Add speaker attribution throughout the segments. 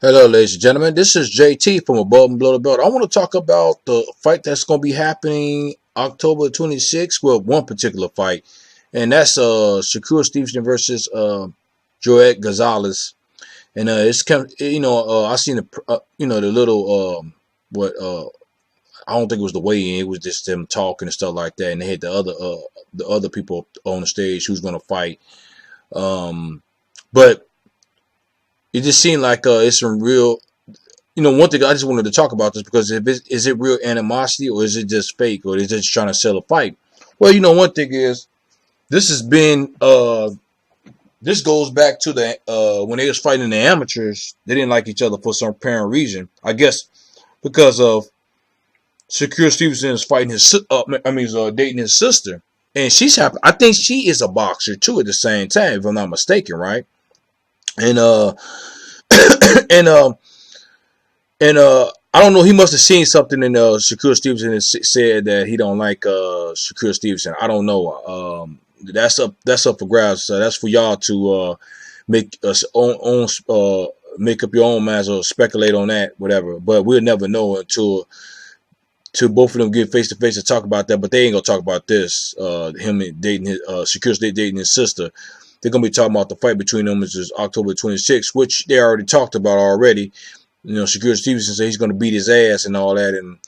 Speaker 1: Hello, ladies and gentlemen. This is JT from Above and Below the Belt. I want to talk about the fight that's going to be happening October 26th. Well, one particular fight, and that's Shakur Stevenson versus Joet Gonzalez. And it's kind of, I seen the little what I don't think it was the weigh-in. It was just them talking and stuff like that, and they had the other people on the stage who's going to fight. But it just seemed like it's some real, one thing I just wanted to talk about this because is it real animosity or is it just fake or is it just trying to sell a fight? Well, one thing is this has been this goes back to the when they was fighting the amateurs. They didn't like each other for some apparent reason. I guess because of Shakur Stevenson is fighting dating his sister, and she's happy. I think she is a boxer too at the same time, if I'm not mistaken, right? And and I don't know. He must have seen something in Shakur Stevenson and said that he don't like Shakur Stevenson. I don't know. That's up for grabs. So that's for y'all to make us make up your own minds or speculate on that, whatever. But we'll never know until both of them get face to face and talk about that. But they ain't gonna talk about this. Him dating his Shakur dating his sister. They're going to be talking about the fight between them, which is October 26th, which they already talked about already. Shakur Stevenson said he's going to beat his ass and all that. And,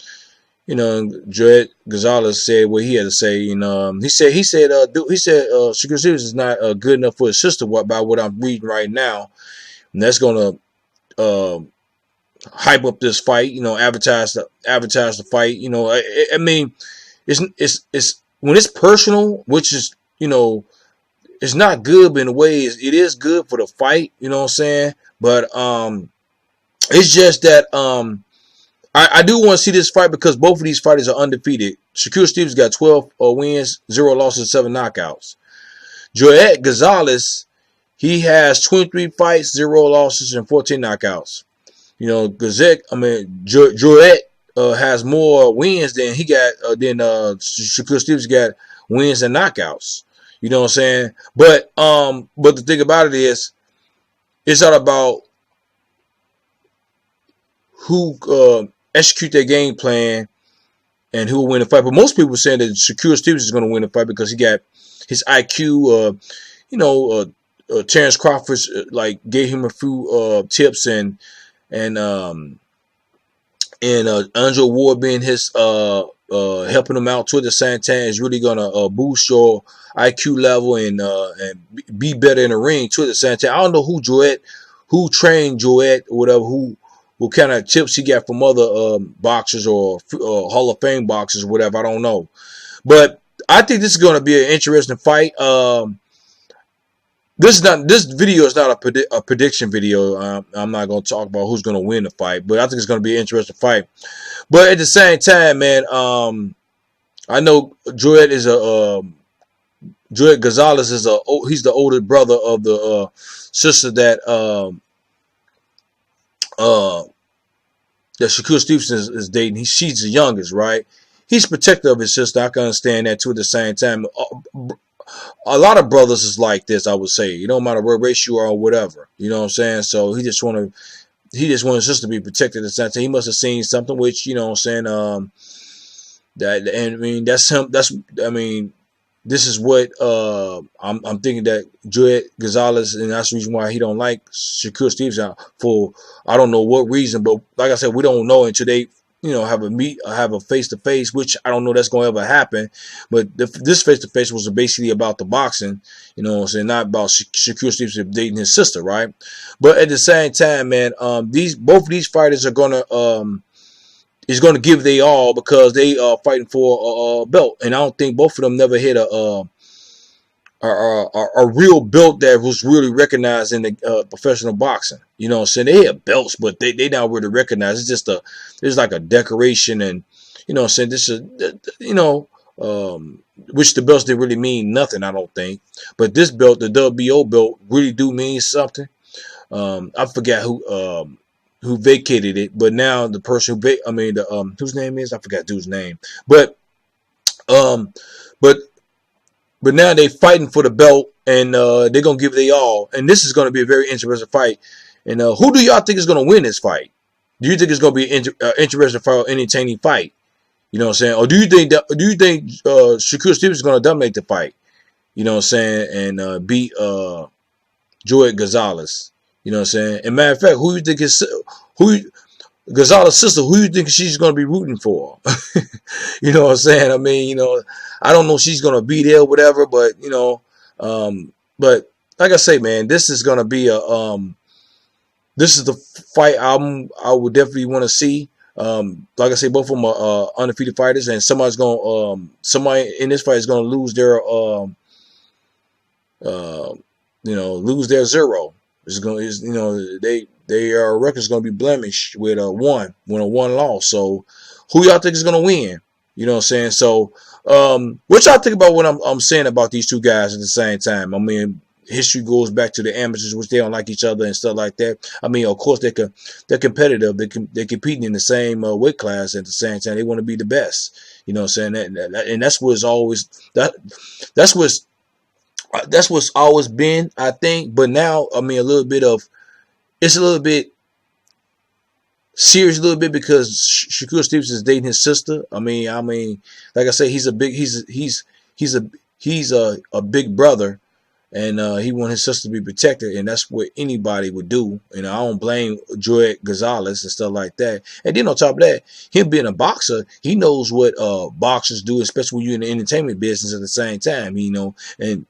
Speaker 1: Joet Gonzalez said what he had to say. And he said Shakur Stevenson is not good enough for his sister by what I'm reading right now. And that's going to hype up this fight, advertise the fight. I mean, it's when it's personal, which is, it's not good, but in a way, it is good for the fight. You know what I'm saying? But it's just that I do want to see this fight because both of these fighters are undefeated. Shakur Stevens got 12 wins, 0 losses, 7 knockouts. Joet Gonzalez, he has 23 fights, 0 losses, and 14 knockouts. Joet has more wins than he got than Shakur Stevens got wins and knockouts. You know what I'm saying? But the thing about it is, it's all about who execute their game plan and who will win the fight. But most people are saying that Shakur Stevens is going to win the fight because he got his IQ. Terrence Crawford gave him a few tips and Andrew Ward being his helping him out too at the same time is really gonna boost your IQ level and be better in the ring too at the same time. I don't know who trained Joet or whatever, what kind of tips he got from other boxers or Hall of Fame boxers or whatever. I don't know, but I think this is going to be an interesting fight. This video is not a prediction video. I'm not going to talk about who's going to win the fight, but I think it's going to be an interesting fight. But at the same time, man, I know Joet Gonzalez is he's the older brother of the sister that Shakur Stevenson is dating. She's the youngest, right? He's protective of his sister. I can understand that too. At the same time, a lot of brothers is like this. I would say, it don't matter what race you are or whatever. You know what I'm saying? So he just wanted his sister to be protected. At the same time, he must have seen something, which you know what I'm saying. That's him. This is what I'm thinking that Joet Gonzalez, and that's the reason why he don't like Shakur Stevenson for I don't know what reason, but like I said, we don't know until they have a face to face, which I don't know that's going to ever happen. But this face to face was basically about the boxing, what I'm saying, not about Shakur Stevenson dating his sister, right? But at the same time, man, both of these fighters are gonna is going to give they all because they are fighting for a belt, and I don't think both of them never hit a real belt that was really recognized in the professional boxing. You know what I'm saying? They have belts, but they not really recognized. It's just it's like a decoration, and you know what I'm saying? This is which the belts didn't really mean nothing, I don't think. But this belt, the WBO belt, really do mean something. I forgot who vacated it, but now the person whose name is, I forgot dude's name, but now they fighting for the belt, and they're gonna give they all, and this is gonna be a very interesting fight. And who do y'all think is going to win this fight? Do you think it's going to be an interesting fight, entertaining fight? You know what I'm saying? Or do you think Shakur Stevenson is going to dominate the fight? You know what I'm saying? And beat Joet Gonzalez. You know what I'm saying? And matter of fact, who you think is Gonzalez's sister? Who you think she's going to be rooting for? You know what I'm saying? I mean, you know, I don't know if she's going to be there or whatever, but you know, but like I say, man, this is going to be this is the fight I would definitely want to see. Like I say, both of them are undefeated fighters, and somebody in this fight is going to lose their lose their zero. Their record's going to be blemished with a one loss. So who y'all think is going to win? You know what I'm saying? So what y'all think about what I'm saying about these two guys at the same time? I mean, history goes back to the amateurs, which they don't like each other and stuff like that. I mean, of course, they're competitive. They're competing in the same weight class at the same time. They want to be the best. You know what I'm saying? And that's what's always that's what's always been, I think. But now, I mean, it's a little bit serious, a little bit, because Shakur Stevenson is dating his sister. I mean, like I say, he's a big brother. And he wants his sister to be protected, and that's what anybody would do. And I don't blame Joet Gonzalez and stuff like that. And then on top of that, him being a boxer, he knows what boxers do, especially when you're in the entertainment business at the same time. You know, and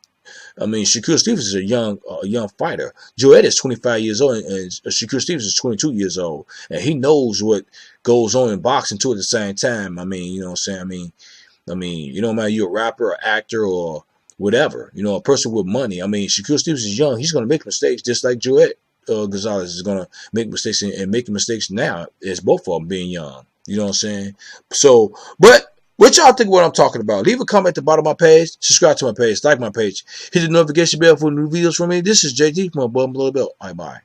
Speaker 1: I mean, Shakur Stevens is a young fighter. Joet is 25 years old, and Shakur Stevens is 22 years old, and he knows what goes on in boxing too at the same time. I mean, you know what I'm saying? I mean, you know, matter you're a rapper or actor or whatever, you know, a person with money. I mean, Shakur Stevens is young. He's going to make mistakes just like Joet Gonzalez is going to make mistakes and making mistakes now as both of them being young. You know what I'm saying? So, but what y'all think of what I'm talking about? Leave a comment at the bottom of my page. Subscribe to my page. Like my page. Hit the notification bell for new videos from me. This is JT from Above Below Belt. Bye-bye.